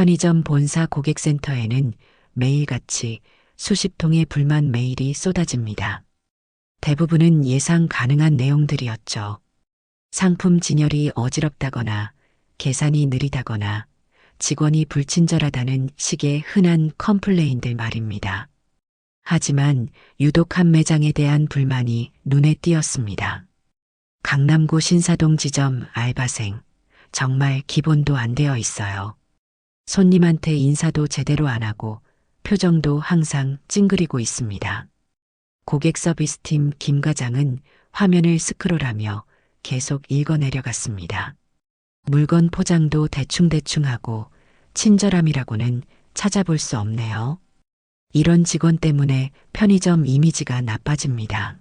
편의점 본사 고객센터에는 매일같이 수십 통의 불만 메일이 쏟아집니다. 대부분은 예상 가능한 내용들이었죠. 상품 진열이 어지럽다거나 계산이 느리다거나 직원이 불친절하다는 식의 흔한 컴플레인들 말입니다. 하지만 유독 한 매장에 대한 불만이 눈에 띄었습니다. 강남구 신사동 지점 알바생. 정말 기본도 안 되어 있어요. 손님한테 인사도 제대로 안 하고 표정도 항상 찡그리고 있습니다. 고객 서비스팀 김 과장은 화면을 스크롤하며 계속 읽어내려갔습니다. 물건 포장도 대충대충 하고 친절함이라고는 찾아볼 수 없네요. 이런 직원 때문에 편의점 이미지가 나빠집니다.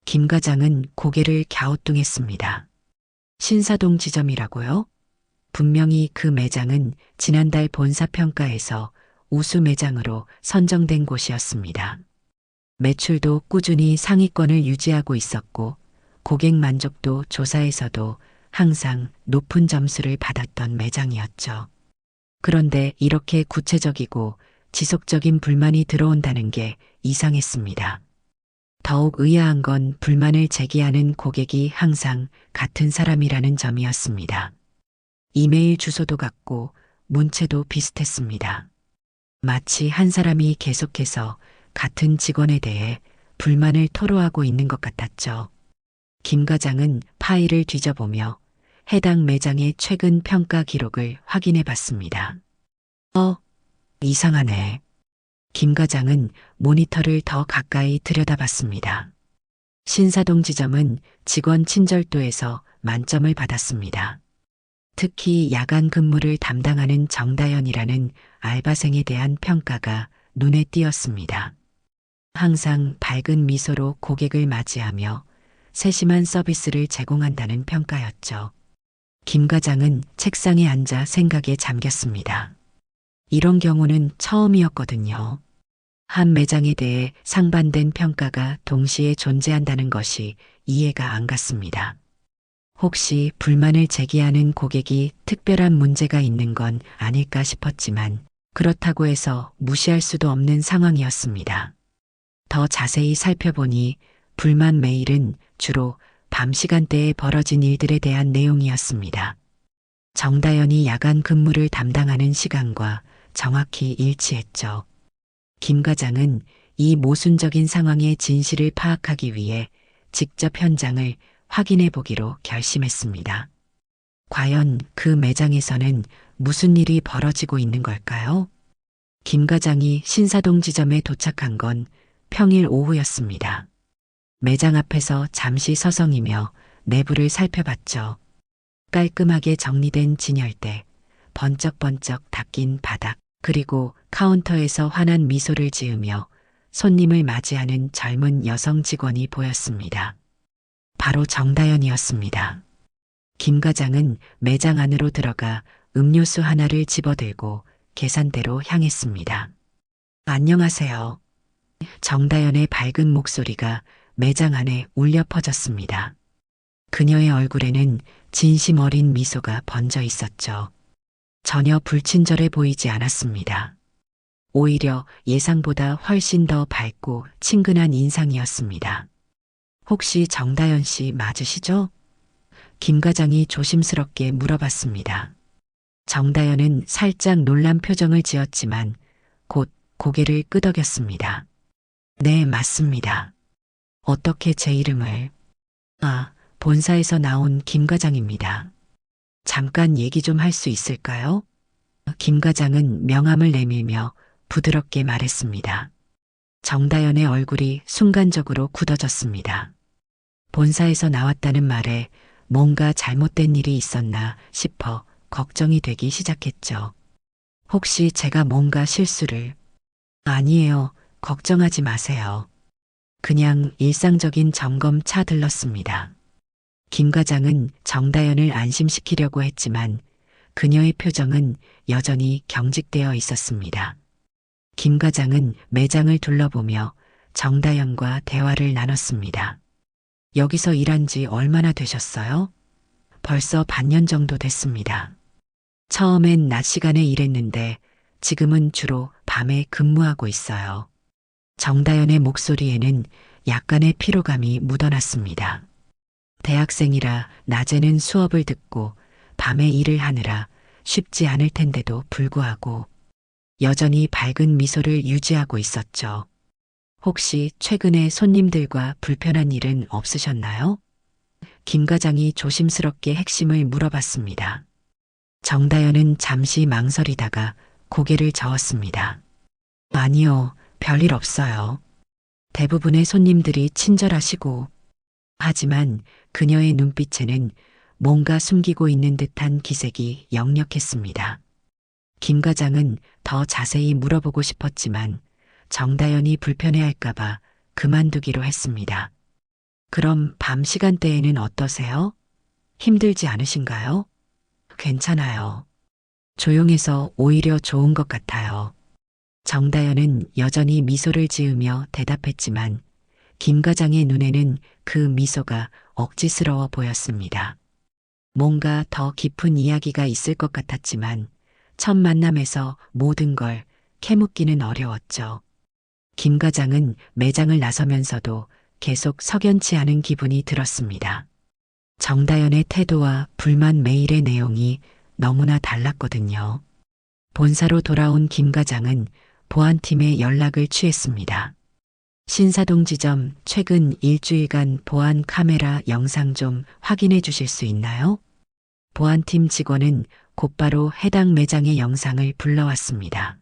김 과장은 고개를 갸우뚱했습니다. 신사동 지점이라고요? 분명히 그 매장은 지난달 본사평가에서 우수 매장으로 선정된 곳이었습니다. 매출도 꾸준히 상위권을 유지하고 있었고 고객 만족도 조사에서도 항상 높은 점수를 받았던 매장이었죠. 그런데 이렇게 구체적이고 지속적인 불만이 들어온다는 게 이상했습니다. 더욱 의아한 건 불만을 제기하는 고객이 항상 같은 사람이라는 점이었습니다. 이메일 주소도 같고 문체도 비슷했습니다. 마치 한 사람이 계속해서 같은 직원에 대해 불만을 토로하고 있는 것 같았죠. 김 과장은 파일을 뒤져보며 해당 매장의 최근 평가 기록을 확인해 봤습니다. 이상하네. 김 과장은 모니터를 더 가까이 들여다봤습니다. 신사동 지점은 직원 친절도에서 만점을 받았습니다. 특히 야간 근무를 담당하는 정다연이라는 알바생에 대한 평가가 눈에 띄었습니다. 항상 밝은 미소로 고객을 맞이하며 세심한 서비스를 제공한다는 평가였죠. 김 과장은 책상에 앉아 생각에 잠겼습니다. 이런 경우는 처음이었거든요. 한 매장에 대해 상반된 평가가 동시에 존재한다는 것이 이해가 안 갔습니다. 혹시 불만을 제기하는 고객이 특별한 문제가 있는 건 아닐까 싶었지만 그렇다고 해서 무시할 수도 없는 상황이었습니다. 더 자세히 살펴보니 불만 메일은 주로 밤 시간대에 벌어진 일들에 대한 내용이었습니다. 정다연이 야간 근무를 담당하는 시간과 정확히 일치했죠. 김 과장은 이 모순적인 상황의 진실을 파악하기 위해 직접 현장을 확인해 보기로 결심했습니다. 과연 그 매장에서는 무슨 일이 벌어지고 있는 걸까요? 김 과장이 신사동 지점에 도착한 건 평일 오후였습니다. 매장 앞에서 잠시 서성이며 내부를 살펴봤죠. 깔끔하게 정리된 진열대, 번쩍번쩍 닦인 바닥, 그리고 카운터에서 환한 미소를 지으며 손님을 맞이하는 젊은 여성 직원이 보였습니다. 바로 정다연이었습니다. 김 과장은 매장 안으로 들어가 음료수 하나를 집어들고 계산대로 향했습니다. 안녕하세요. 정다연의 밝은 목소리가 매장 안에 울려 퍼졌습니다. 그녀의 얼굴에는 진심 어린 미소가 번져 있었죠. 전혀 불친절해 보이지 않았습니다. 오히려 예상보다 훨씬 더 밝고 친근한 인상이었습니다. 혹시 정다연 씨 맞으시죠? 김 과장이 조심스럽게 물어봤습니다. 정다연은 살짝 놀란 표정을 지었지만 곧 고개를 끄덕였습니다. 네, 맞습니다. 어떻게 제 이름을? 본사에서 나온 김 과장입니다. 잠깐 얘기 좀 할 수 있을까요? 김 과장은 명함을 내밀며 부드럽게 말했습니다. 정다연의 얼굴이 순간적으로 굳어졌습니다. 본사에서 나왔다는 말에 뭔가 잘못된 일이 있었나 싶어 걱정이 되기 시작했죠. 혹시 제가 뭔가 실수를? 아니에요. 걱정하지 마세요. 그냥 일상적인 점검차 들렀습니다. 김 과장은 정다연을 안심시키려고 했지만 그녀의 표정은 여전히 경직되어 있었습니다. 김 과장은 매장을 둘러보며 정다연과 대화를 나눴습니다. 여기서 일한 지 얼마나 되셨어요? 벌써 반년 정도 됐습니다. 처음엔 낮 시간에 일했는데 지금은 주로 밤에 근무하고 있어요. 정다연의 목소리에는 약간의 피로감이 묻어났습니다. 대학생이라 낮에는 수업을 듣고 밤에 일을 하느라 쉽지 않을 텐데도 불구하고 여전히 밝은 미소를 유지하고 있었죠. 혹시 최근에 손님들과 불편한 일은 없으셨나요? 김 과장이 조심스럽게 핵심을 물어봤습니다. 정다연은 잠시 망설이다가 고개를 저었습니다. 아니요, 별일 없어요. 대부분의 손님들이 친절하시고, 하지만 그녀의 눈빛에는 뭔가 숨기고 있는 듯한 기색이 역력했습니다. 김 과장은 더 자세히 물어보고 싶었지만 정다연이 불편해할까봐 그만두기로 했습니다. 그럼 밤 시간대에는 어떠세요? 힘들지 않으신가요? 괜찮아요. 조용해서 오히려 좋은 것 같아요. 정다연은 여전히 미소를 지으며 대답했지만 김 과장의 눈에는 그 미소가 억지스러워 보였습니다. 뭔가 더 깊은 이야기가 있을 것 같았지만 첫 만남에서 모든 걸 캐묻기는 어려웠죠. 김 과장은 매장을 나서면서도 계속 석연치 않은 기분이 들었습니다. 정다연의 태도와 불만 메일의 내용이 너무나 달랐거든요. 본사로 돌아온 김 과장은 보안팀에 연락을 취했습니다. 신사동 지점 최근 일주일간 보안 카메라 영상 좀 확인해 주실 수 있나요? 보안팀 직원은 곧바로 해당 매장의 영상을 불러왔습니다.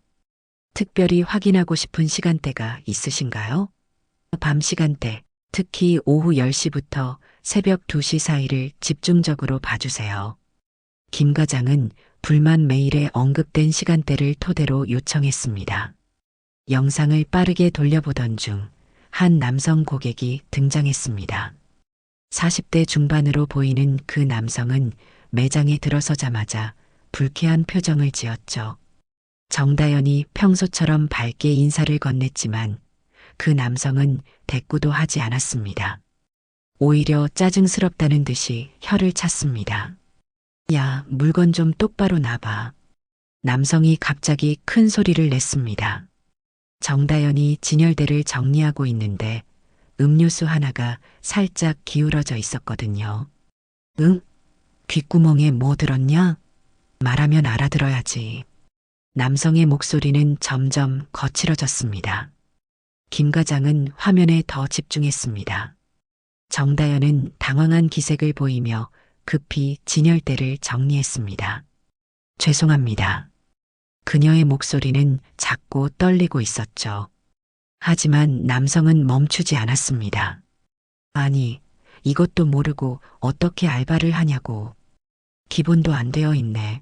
특별히 확인하고 싶은 시간대가 있으신가요? 밤 시간대, 특히 오후 10시부터 새벽 2시 사이를 집중적으로 봐주세요. 김 과장은 불만 메일에 언급된 시간대를 토대로 요청했습니다. 영상을 빠르게 돌려보던 중 한 남성 고객이 등장했습니다. 40대 중반으로 보이는 그 남성은 매장에 들어서자마자 불쾌한 표정을 지었죠. 정다연이 평소처럼 밝게 인사를 건넸지만 그 남성은 대꾸도 하지 않았습니다. 오히려 짜증스럽다는 듯이 혀를 찼습니다. 야, 물건 좀 똑바로 놔봐. 남성이 갑자기 큰 소리를 냈습니다. 정다연이 진열대를 정리하고 있는데 음료수 하나가 살짝 기울어져 있었거든요. 응? 귓구멍에 뭐 들었냐? 말하면 알아들어야지. 남성의 목소리는 점점 거칠어졌습니다. 김 과장은 화면에 더 집중했습니다. 정다연은 당황한 기색을 보이며 급히 진열대를 정리했습니다. 죄송합니다. 그녀의 목소리는 작고 떨리고 있었죠. 하지만 남성은 멈추지 않았습니다. 아니, 이것도 모르고 어떻게 알바를 하냐고. 기본도 안 되어 있네.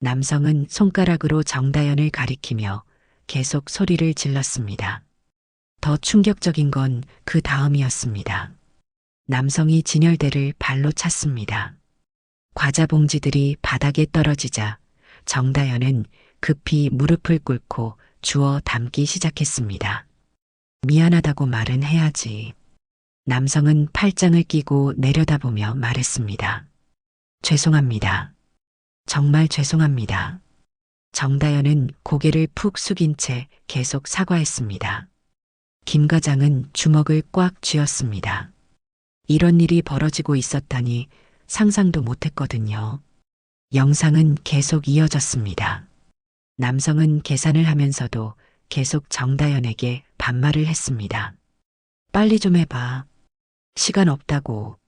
남성은 손가락으로 정다연을 가리키며 계속 소리를 질렀습니다. 더 충격적인 건 그 다음이었습니다. 남성이 진열대를 발로 찼습니다. 과자 봉지들이 바닥에 떨어지자 정다연은 급히 무릎을 꿇고 주워 담기 시작했습니다. 미안하다고 말은 해야지. 남성은 팔짱을 끼고 내려다보며 말했습니다. 죄송합니다. 정말 죄송합니다. 정다연은 고개를 푹 숙인 채 계속 사과했습니다. 김 과장은 주먹을 꽉 쥐었습니다. 이런 일이 벌어지고 있었다니 상상도 못했거든요. 영상은 계속 이어졌습니다. 남성은 계산을 하면서도 계속 정다연에게 반말을 했습니다. 빨리 좀 해봐. 시간 없다고.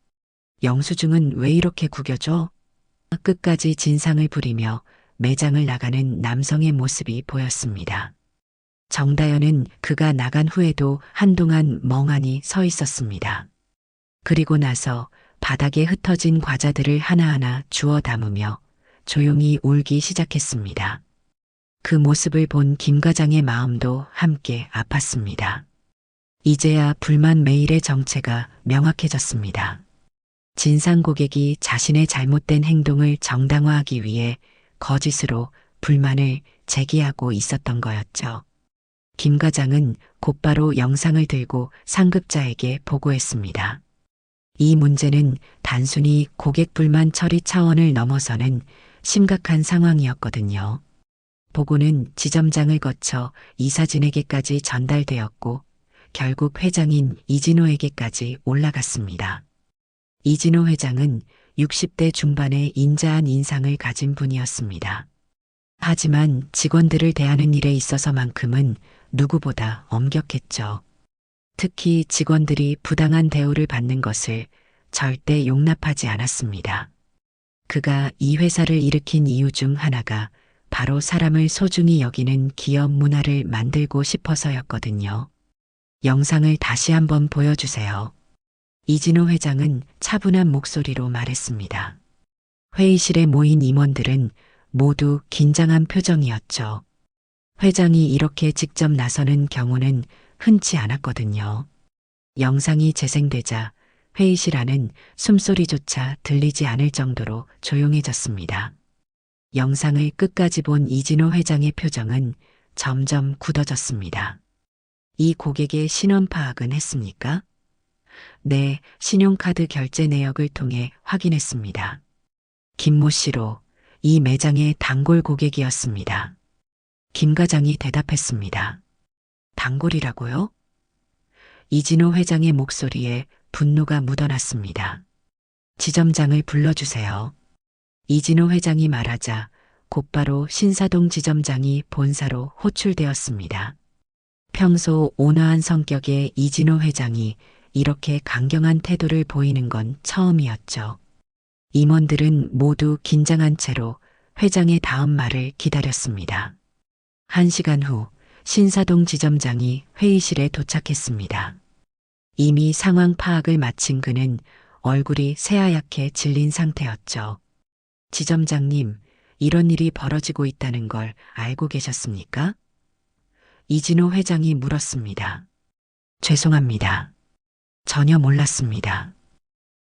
영수증은 왜 이렇게 구겨져? 끝까지 진상을 부리며 매장을 나가는 남성의 모습이 보였습니다. 정다연은 그가 나간 후에도 한동안 멍하니 서 있었습니다. 그리고 나서 바닥에 흩어진 과자들을 하나하나 주워 담으며 조용히 울기 시작했습니다. 그 모습을 본 김 과장의 마음도 함께 아팠습니다. 이제야 불만 메일의 정체가 명확해졌습니다. 진상 고객이 자신의 잘못된 행동을 정당화하기 위해 거짓으로 불만을 제기하고 있었던 거였죠. 김 과장은 곧바로 영상을 들고 상급자에게 보고했습니다. 이 문제는 단순히 고객 불만 처리 차원을 넘어서는 심각한 상황이었거든요. 보고는 지점장을 거쳐 이사진에게까지 전달되었고 결국 회장인 이진호에게까지 올라갔습니다. 이진호 회장은 60대 중반의 인자한 인상을 가진 분이었습니다. 하지만 직원들을 대하는 일에 있어서만큼은 누구보다 엄격했죠. 특히 직원들이 부당한 대우를 받는 것을 절대 용납하지 않았습니다. 그가 이 회사를 일으킨 이유 중 하나가 바로 사람을 소중히 여기는 기업 문화를 만들고 싶어서였거든요. 영상을 다시 한번 보여주세요. 이진호 회장은 차분한 목소리로 말했습니다. 회의실에 모인 임원들은 모두 긴장한 표정이었죠. 회장이 이렇게 직접 나서는 경우는 흔치 않았거든요. 영상이 재생되자 회의실 안은 숨소리조차 들리지 않을 정도로 조용해졌습니다. 영상을 끝까지 본 이진호 회장의 표정은 점점 굳어졌습니다. 이 고객의 신원 파악은 했습니까? 네, 신용카드 결제 내역을 통해 확인했습니다. 김모 씨로 이 매장의 단골 고객이었습니다. 김 과장이 대답했습니다. 단골이라고요? 이진호 회장의 목소리에 분노가 묻어났습니다. 지점장을 불러주세요. 이진호 회장이 말하자 곧바로 신사동 지점장이 본사로 호출되었습니다. 평소 온화한 성격의 이진호 회장이 이렇게 강경한 태도를 보이는 건 처음이었죠. 임원들은 모두 긴장한 채로 회장의 다음 말을 기다렸습니다. 1시간 후 신사동 지점장이 회의실에 도착했습니다. 이미 상황 파악을 마친 그는 얼굴이 새하얗게 질린 상태였죠. 지점장님, 이런 일이 벌어지고 있다는 걸 알고 계셨습니까? 이진호 회장이 물었습니다. 죄송합니다. 전혀 몰랐습니다.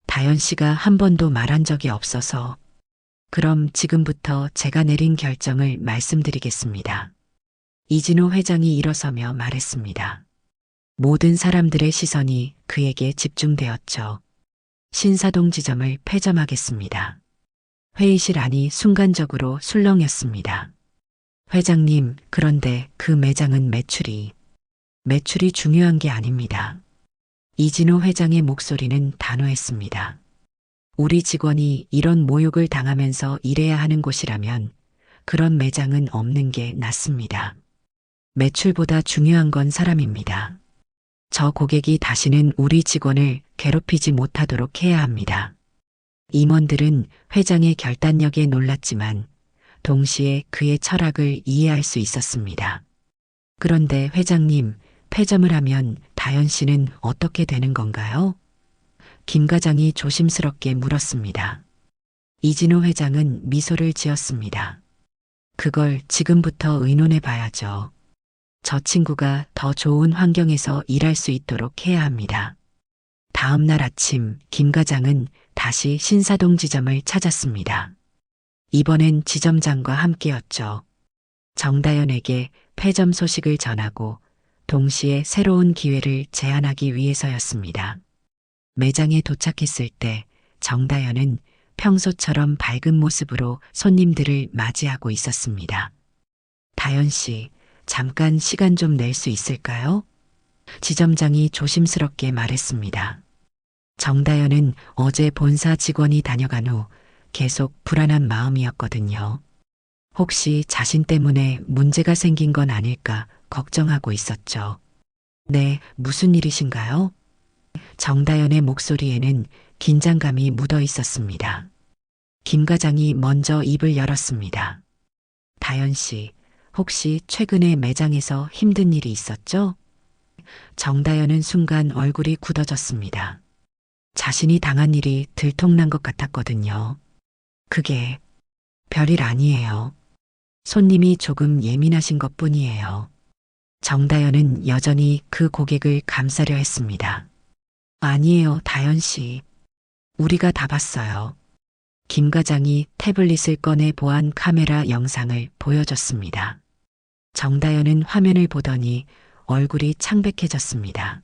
다현 씨가 한 번도 말한 적이 없어서. 그럼 지금부터 제가 내린 결정을 말씀드리겠습니다. 이진호 회장이 일어서며 말했습니다. 모든 사람들의 시선이 그에게 집중되었죠. 신사동 지점을 폐점하겠습니다. 회의실 안이 순간적으로 술렁였습니다. 회장님, 그런데 그 매장은 매출이 중요한 게 아닙니다. 이진호 회장의 목소리는 단호했습니다. 우리 직원이 이런 모욕을 당하면서 일해야 하는 곳이라면 그런 매장은 없는 게 낫습니다. 매출보다 중요한 건 사람입니다. 저 고객이 다시는 우리 직원을 괴롭히지 못하도록 해야 합니다. 임원들은 회장의 결단력에 놀랐지만 동시에 그의 철학을 이해할 수 있었습니다. 그런데 회장님, 폐점을 하면 다현 씨는 어떻게 되는 건가요? 김 과장이 조심스럽게 물었습니다. 이진호 회장은 미소를 지었습니다. 그걸 지금부터 의논해 봐야죠. 저 친구가 더 좋은 환경에서 일할 수 있도록 해야 합니다. 다음 날 아침 김 과장은 다시 신사동 지점을 찾았습니다. 이번엔 지점장과 함께였죠. 정다연에게 폐점 소식을 전하고 동시에 새로운 기회를 제안하기 위해서였습니다. 매장에 도착했을 때 정다연은 평소처럼 밝은 모습으로 손님들을 맞이하고 있었습니다. 다연 씨, 잠깐 시간 좀 낼 수 있을까요? 지점장이 조심스럽게 말했습니다. 정다연은 어제 본사 직원이 다녀간 후 계속 불안한 마음이었거든요. 혹시 자신 때문에 문제가 생긴 건 아닐까 걱정하고 있었죠. 네, 무슨 일이신가요? 정다연의 목소리에는 긴장감이 묻어 있었습니다. 김 과장이 먼저 입을 열었습니다. 다연 씨, 혹시 최근에 매장에서 힘든 일이 있었죠? 정다연은 순간 얼굴이 굳어졌습니다. 자신이 당한 일이 들통난 것 같았거든요. 그게 별일 아니에요. 손님이 조금 예민하신 것 뿐이에요. 정다연은 여전히 그 고객을 감싸려 했습니다. 아니에요, 다연 씨. 우리가 다 봤어요. 김 과장이 태블릿을 꺼내 보안 카메라 영상을 보여줬습니다. 정다연은 화면을 보더니 얼굴이 창백해졌습니다.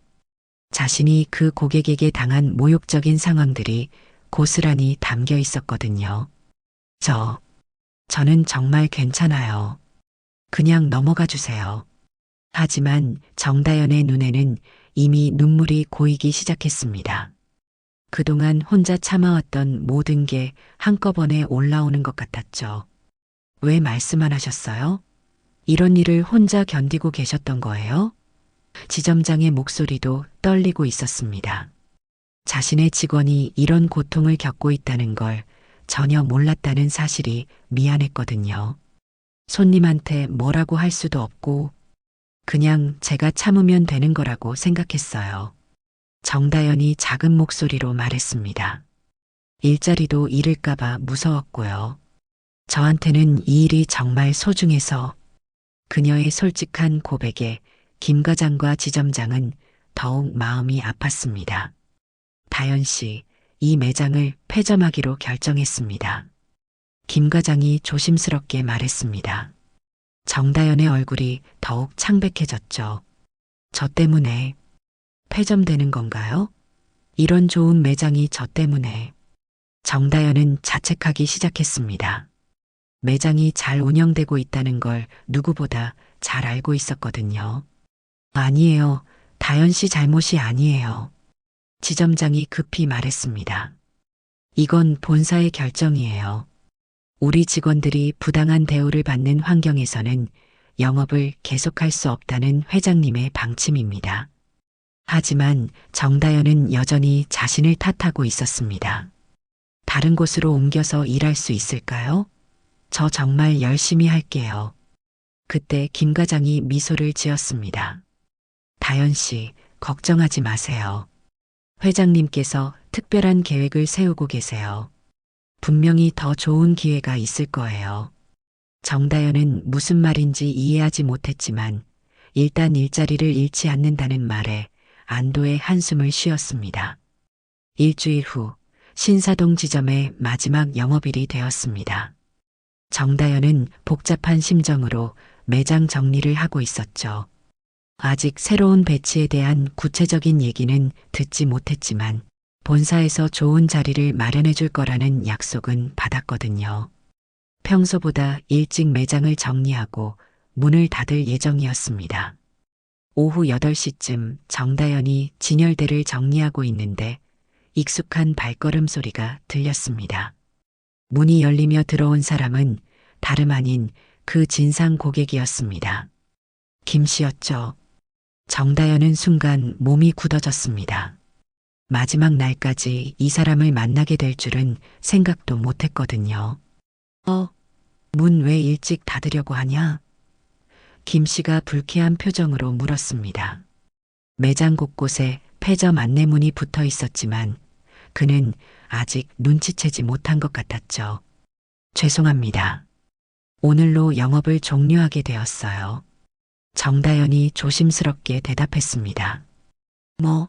자신이 그 고객에게 당한 모욕적인 상황들이 고스란히 담겨 있었거든요. 저는 정말 괜찮아요. 그냥 넘어가 주세요. 하지만 정다연의 눈에는 이미 눈물이 고이기 시작했습니다. 그동안 혼자 참아왔던 모든 게 한꺼번에 올라오는 것 같았죠. 왜 말씀 안 하셨어요? 이런 일을 혼자 견디고 계셨던 거예요? 지점장의 목소리도 떨리고 있었습니다. 자신의 직원이 이런 고통을 겪고 있다는 걸 전혀 몰랐다는 사실이 미안했거든요. 손님한테 뭐라고 할 수도 없고 그냥 제가 참으면 되는 거라고 생각했어요. 정다연이 작은 목소리로 말했습니다. 일자리도 잃을까봐 무서웠고요. 저한테는 이 일이 정말 소중해서 그녀의 솔직한 고백에 김 과장과 지점장은 더욱 마음이 아팠습니다. 다연 씨, 이 매장을 폐점하기로 결정했습니다. 김 과장이 조심스럽게 말했습니다. 정다연의 얼굴이 더욱 창백해졌죠. 저 때문에 폐점되는 건가요? 이런 좋은 매장이 저 때문에. 정다연은 자책하기 시작했습니다. 매장이 잘 운영되고 있다는 걸 누구보다 잘 알고 있었거든요. 아니에요. 다연 씨 잘못이 아니에요. 지점장이 급히 말했습니다. 이건 본사의 결정이에요. 우리 직원들이 부당한 대우를 받는 환경에서는 영업을 계속할 수 없다는 회장님의 방침입니다. 하지만 정다연은 여전히 자신을 탓하고 있었습니다. 다른 곳으로 옮겨서 일할 수 있을까요? 저 정말 열심히 할게요. 그때 김 과장이 미소를 지었습니다. 다연 씨, 걱정하지 마세요. 회장님께서 특별한 계획을 세우고 계세요. 분명히 더 좋은 기회가 있을 거예요. 정다연은 무슨 말인지 이해하지 못했지만 일단 일자리를 잃지 않는다는 말에 안도의 한숨을 쉬었습니다. 일주일 후 신사동 지점의 마지막 영업일이 되었습니다. 정다연은 복잡한 심정으로 매장 정리를 하고 있었죠. 아직 새로운 배치에 대한 구체적인 얘기는 듣지 못했지만 본사에서 좋은 자리를 마련해 줄 거라는 약속은 받았거든요. 평소보다 일찍 매장을 정리하고 문을 닫을 예정이었습니다. 오후 8시쯤 정다연이 진열대를 정리하고 있는데 익숙한 발걸음 소리가 들렸습니다. 문이 열리며 들어온 사람은 다름 아닌 그 진상 고객이었습니다. 김 씨였죠. 정다연은 순간 몸이 굳어졌습니다. 마지막 날까지 이 사람을 만나게 될 줄은 생각도 못했거든요. 문 왜 일찍 닫으려고 하냐? 김 씨가 불쾌한 표정으로 물었습니다. 매장 곳곳에 폐점 안내문이 붙어 있었지만 그는 아직 눈치채지 못한 것 같았죠. 죄송합니다. 오늘로 영업을 종료하게 되었어요. 정다연이 조심스럽게 대답했습니다. 뭐,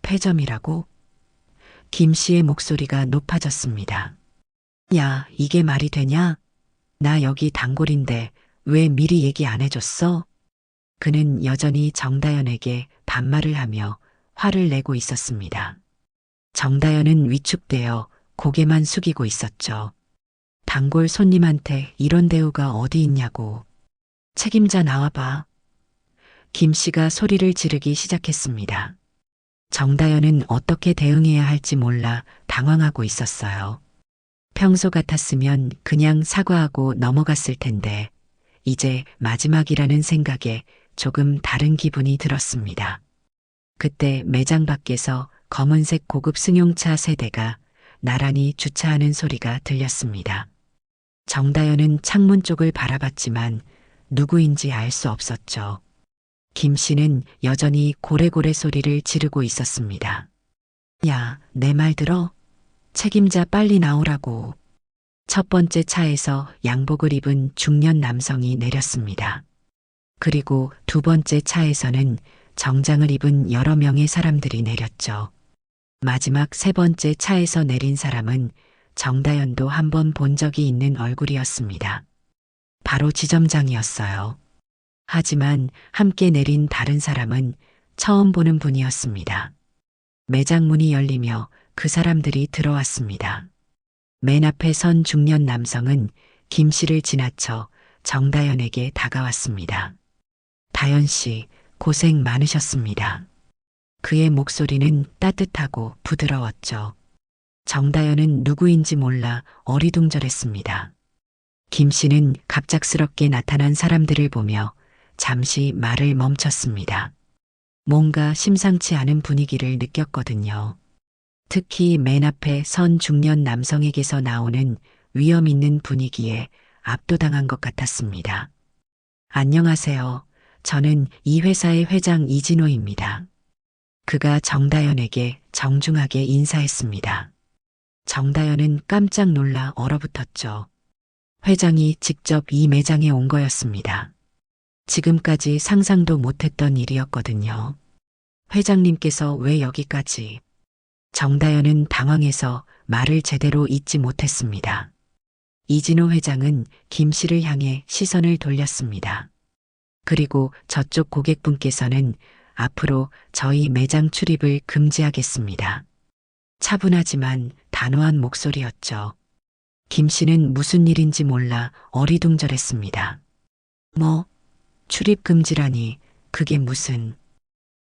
폐점이라고? 김 씨의 목소리가 높아졌습니다. 야, 이게 말이 되냐? 나 여기 단골인데 왜 미리 얘기 안 해줬어? 그는 여전히 정다연에게 반말을 하며 화를 내고 있었습니다. 정다연은 위축되어 고개만 숙이고 있었죠. 단골 손님한테 이런 대우가 어디 있냐고. 책임자 나와봐. 김 씨가 소리를 지르기 시작했습니다. 정다연은 어떻게 대응해야 할지 몰라 당황하고 있었어요. 평소 같았으면 그냥 사과하고 넘어갔을 텐데 이제 마지막이라는 생각에 조금 다른 기분이 들었습니다. 그때 매장 밖에서 검은색 고급 승용차 세 대가 나란히 주차하는 소리가 들렸습니다. 정다연은 창문 쪽을 바라봤지만 누구인지 알 수 없었죠. 김 씨는 여전히 고래고래 소리를 지르고 있었습니다. 야, 내 말 들어? 책임자 빨리 나오라고. 첫 번째 차에서 양복을 입은 중년 남성이 내렸습니다. 그리고 두 번째 차에서는 정장을 입은 여러 명의 사람들이 내렸죠. 마지막 세 번째 차에서 내린 사람은 정다연도 한번 본 적이 있는 얼굴이었습니다. 바로 지점장이었어요. 하지만 함께 내린 다른 사람은 처음 보는 분이었습니다. 매장 문이 열리며 그 사람들이 들어왔습니다. 맨 앞에 선 중년 남성은 김 씨를 지나쳐 정다연에게 다가왔습니다. 다연 씨, 고생 많으셨습니다. 그의 목소리는 따뜻하고 부드러웠죠. 정다연은 누구인지 몰라 어리둥절했습니다. 김 씨는 갑작스럽게 나타난 사람들을 보며 잠시 말을 멈췄습니다. 뭔가 심상치 않은 분위기를 느꼈거든요. 특히 맨 앞에 선 중년 남성에게서 나오는 위험 있는 분위기에 압도당한 것 같았습니다. 안녕하세요. 저는 이 회사의 회장 이진호입니다. 그가 정다연에게 정중하게 인사했습니다. 정다연은 깜짝 놀라 얼어붙었죠. 회장이 직접 이 매장에 온 거였습니다. 지금까지 상상도 못했던 일이었거든요. 회장님께서 왜 여기까지? 정다연은 당황해서 말을 제대로 잇지 못했습니다. 이진호 회장은 김 씨를 향해 시선을 돌렸습니다. 그리고 저쪽 고객분께서는 앞으로 저희 매장 출입을 금지하겠습니다. 차분하지만 단호한 목소리였죠. 김 씨는 무슨 일인지 몰라 어리둥절했습니다. 뭐, 출입 금지라니, 그게 무슨.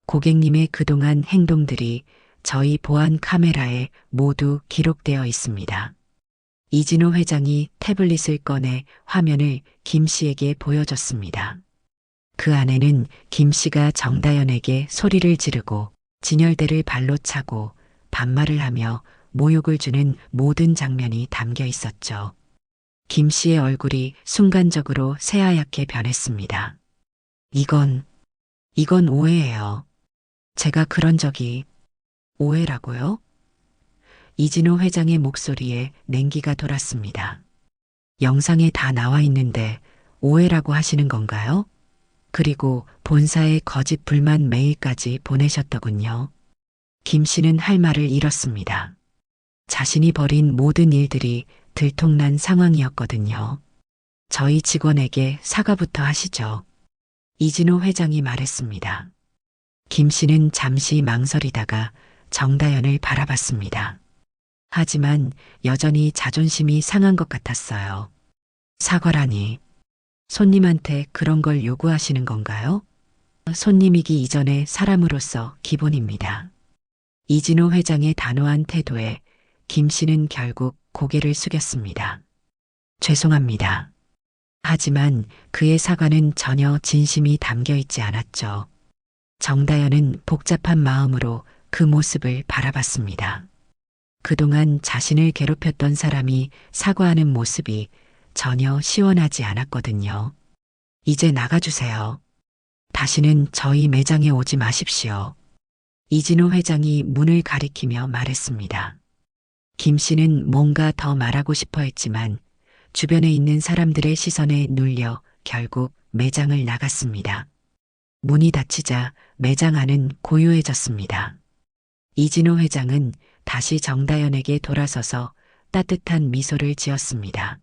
고객님의 그동안 행동들이 저희 보안 카메라에 모두 기록되어 있습니다. 이진호 회장이 태블릿을 꺼내 화면을 김 씨에게 보여줬습니다. 그 안에는 김 씨가 정다연에게 소리를 지르고 진열대를 발로 차고 반말을 하며 모욕을 주는 모든 장면이 담겨 있었죠. 김 씨의 얼굴이 순간적으로 새하얗게 변했습니다. 이건 오해예요. 제가 그런 적이. 오해라고요? 이진호 회장의 목소리에 냉기가 돌았습니다. 영상에 다 나와 있는데 오해라고 하시는 건가요? 그리고 본사에 거짓 불만 메일까지 보내셨더군요. 김 씨는 할 말을 잃었습니다. 자신이 벌인 모든 일들이 들통난 상황이었거든요. 저희 직원에게 사과부터 하시죠. 이진호 회장이 말했습니다. 김 씨는 잠시 망설이다가 정다연을 바라봤습니다. 하지만 여전히 자존심이 상한 것 같았어요. 사과라니. 손님한테 그런 걸 요구하시는 건가요? 손님이기 이전에 사람으로서 기본입니다. 이진호 회장의 단호한 태도에 김 씨는 결국 고개를 숙였습니다. 죄송합니다. 하지만 그의 사과는 전혀 진심이 담겨 있지 않았죠. 정다연은 복잡한 마음으로 그 모습을 바라봤습니다. 그동안 자신을 괴롭혔던 사람이 사과하는 모습이 전혀 시원하지 않았거든요. 이제 나가주세요. 다시는 저희 매장에 오지 마십시오. 이진호 회장이 문을 가리키며 말했습니다. 김 씨는 뭔가 더 말하고 싶어 했지만 주변에 있는 사람들의 시선에 눌려 결국 매장을 나갔습니다. 문이 닫히자 매장 안은 고요해졌습니다. 이진호 회장은 다시 정다연에게 돌아서서 따뜻한 미소를 지었습니다.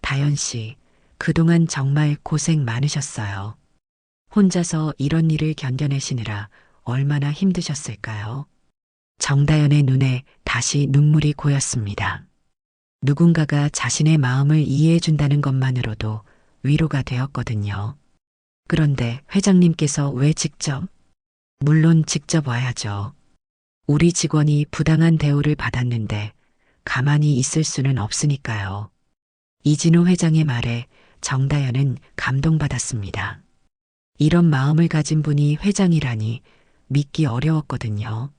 다연 씨, 그동안 정말 고생 많으셨어요. 혼자서 이런 일을 견뎌내시느라 얼마나 힘드셨을까요? 정다연의 눈에 다시 눈물이 고였습니다. 누군가가 자신의 마음을 이해해준다는 것만으로도 위로가 되었거든요. 그런데 회장님께서 왜 직접? 물론 직접 와야죠. 우리 직원이 부당한 대우를 받았는데 가만히 있을 수는 없으니까요. 이진호 회장의 말에 정다연은 감동받았습니다. 이런 마음을 가진 분이 회장이라니 믿기 어려웠거든요.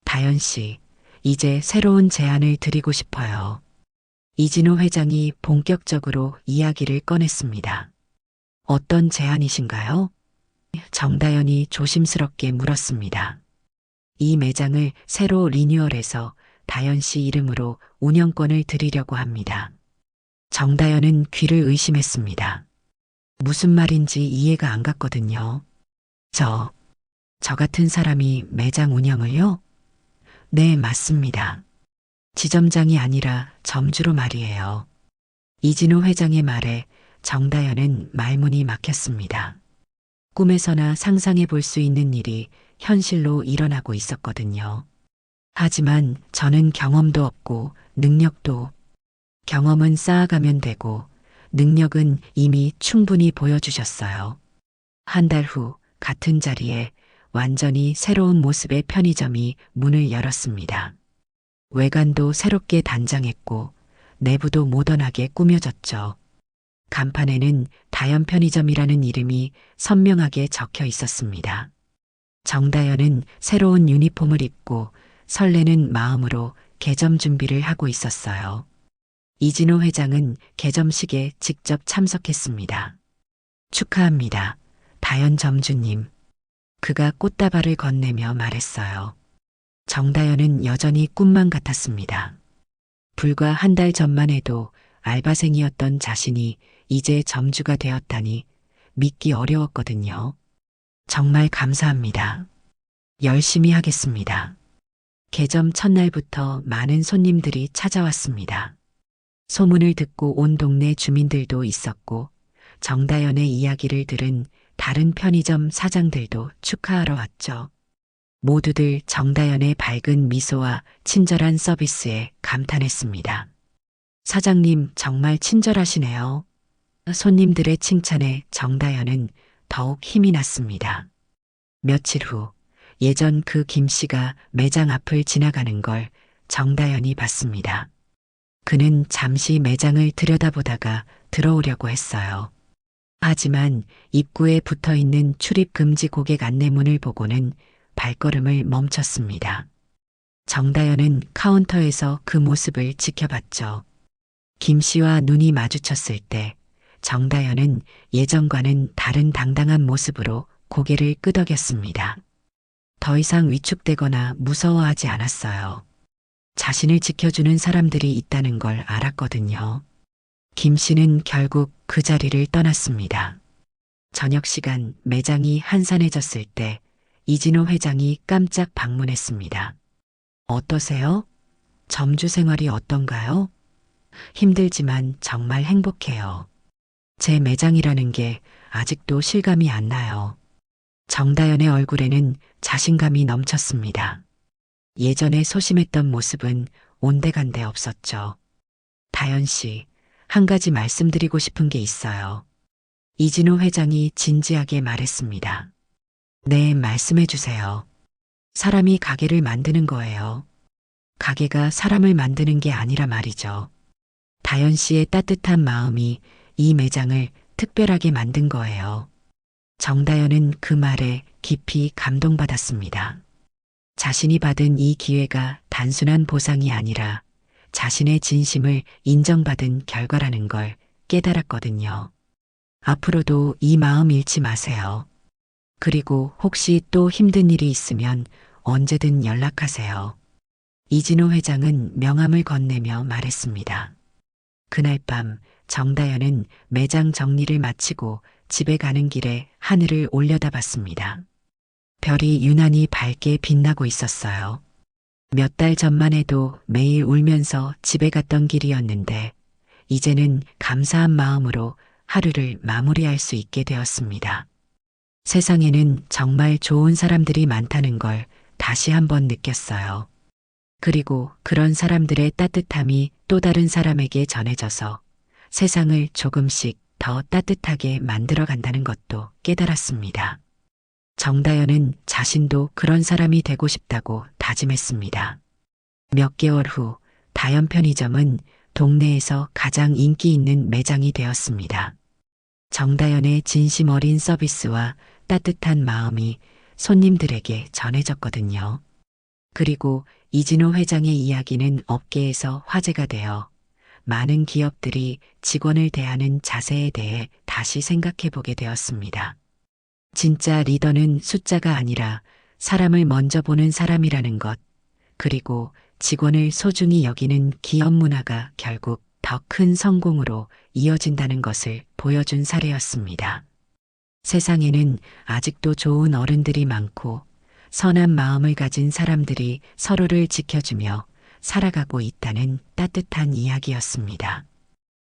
다연 씨, 이제 새로운 제안을 드리고 싶어요. 이진호 회장이 본격적으로 이야기를 꺼냈습니다. 어떤 제안이신가요? 정다연이 조심스럽게 물었습니다. 이 매장을 새로 리뉴얼해서 다연 씨 이름으로 운영권을 드리려고 합니다. 정다연은 귀를 의심했습니다. 무슨 말인지 이해가 안 갔거든요. 저 같은 사람이 매장 운영을요? 네, 맞습니다. 지점장이 아니라 점주로 말이에요. 이진호 회장의 말에 정다연은 말문이 막혔습니다. 꿈에서나 상상해 볼 수 있는 일이 현실로 일어나고 있었거든요. 하지만 저는 경험도 없고 능력도. 경험은 쌓아가면 되고 능력은 이미 충분히 보여주셨어요. 한 달 후 같은 자리에 완전히 새로운 모습의 편의점이 문을 열었습니다. 외관도 새롭게 단장했고 내부도 모던하게 꾸며졌죠. 간판에는 다연 편의점이라는 이름이 선명하게 적혀 있었습니다. 정다연은 새로운 유니폼을 입고 설레는 마음으로 개점 준비를 하고 있었어요. 이진호 회장은 개점식에 직접 참석했습니다. 축하합니다. 다연 점주님. 그가 꽃다발을 건네며 말했어요. 정다연은 여전히 꿈만 같았습니다. 불과 한 달 전만 해도 알바생이었던 자신이 이제 점주가 되었다니 믿기 어려웠거든요. 정말 감사합니다. 열심히 하겠습니다. 개점 첫날부터 많은 손님들이 찾아왔습니다. 소문을 듣고 온 동네 주민들도 있었고 정다연의 이야기를 들은 다른 편의점 사장들도 축하하러 왔죠. 모두들 정다연의 밝은 미소와 친절한 서비스에 감탄했습니다. 사장님 정말 친절하시네요. 손님들의 칭찬에 정다연은 더욱 힘이 났습니다. 며칠 후 예전 그 김 씨가 매장 앞을 지나가는 걸 정다연이 봤습니다. 그는 잠시 매장을 들여다보다가 들어오려고 했어요. 하지만 입구에 붙어 있는 출입 금지 고객 안내문을 보고는 발걸음을 멈췄습니다. 정다연은 카운터에서 그 모습을 지켜봤죠. 김 씨와 눈이 마주쳤을 때 정다연은 예전과는 다른 당당한 모습으로 고개를 끄덕였습니다. 더 이상 위축되거나 무서워하지 않았어요. 자신을 지켜주는 사람들이 있다는 걸 알았거든요. 김 씨는 결국 그 자리를 떠났습니다. 저녁 시간 매장이 한산해졌을 때 이진호 회장이 깜짝 방문했습니다. 어떠세요? 점주 생활이 어떤가요? 힘들지만 정말 행복해요. 제 매장이라는 게 아직도 실감이 안 나요. 정다연의 얼굴에는 자신감이 넘쳤습니다. 예전에 소심했던 모습은 온데간데 없었죠. 다연 씨, 한 가지 말씀드리고 싶은 게 있어요. 이진호 회장이 진지하게 말했습니다. 네, 말씀해 주세요. 사람이 가게를 만드는 거예요. 가게가 사람을 만드는 게 아니라 말이죠. 다연 씨의 따뜻한 마음이 이 매장을 특별하게 만든 거예요. 정다연은 그 말에 깊이 감동받았습니다. 자신이 받은 이 기회가 단순한 보상이 아니라 자신의 진심을 인정받은 결과라는 걸 깨달았거든요. 앞으로도 이 마음 잃지 마세요. 그리고 혹시 또 힘든 일이 있으면 언제든 연락하세요. 이진호 회장은 명함을 건네며 말했습니다. 그날 밤 정다연은 매장 정리를 마치고 집에 가는 길에 하늘을 올려다봤습니다. 별이 유난히 밝게 빛나고 있었어요. 몇 달 전만 해도 매일 울면서 집에 갔던 길이었는데 이제는 감사한 마음으로 하루를 마무리할 수 있게 되었습니다. 세상에는 정말 좋은 사람들이 많다는 걸 다시 한번 느꼈어요. 그리고 그런 사람들의 따뜻함이 또 다른 사람에게 전해져서 세상을 조금씩 더 따뜻하게 만들어 간다는 것도 깨달았습니다. 정다연은 자신도 그런 사람이 되고 싶다고 다짐했습니다. 몇 개월 후 다연 편의점은 동네에서 가장 인기 있는 매장이 되었습니다. 정다연의 진심 어린 서비스와 따뜻한 마음이 손님들에게 전해졌거든요. 그리고 이진호 회장의 이야기는 업계에서 화제가 되어 많은 기업들이 직원을 대하는 자세에 대해 다시 생각해 보게 되었습니다. 진짜 리더는 숫자가 아니라 사람을 먼저 보는 사람이라는 것, 그리고 직원을 소중히 여기는 기업 문화가 결국 더 큰 성공으로 이어진다는 것을 보여준 사례였습니다. 세상에는 아직도 좋은 어른들이 많고 선한 마음을 가진 사람들이 서로를 지켜주며 살아가고 있다는 따뜻한 이야기였습니다.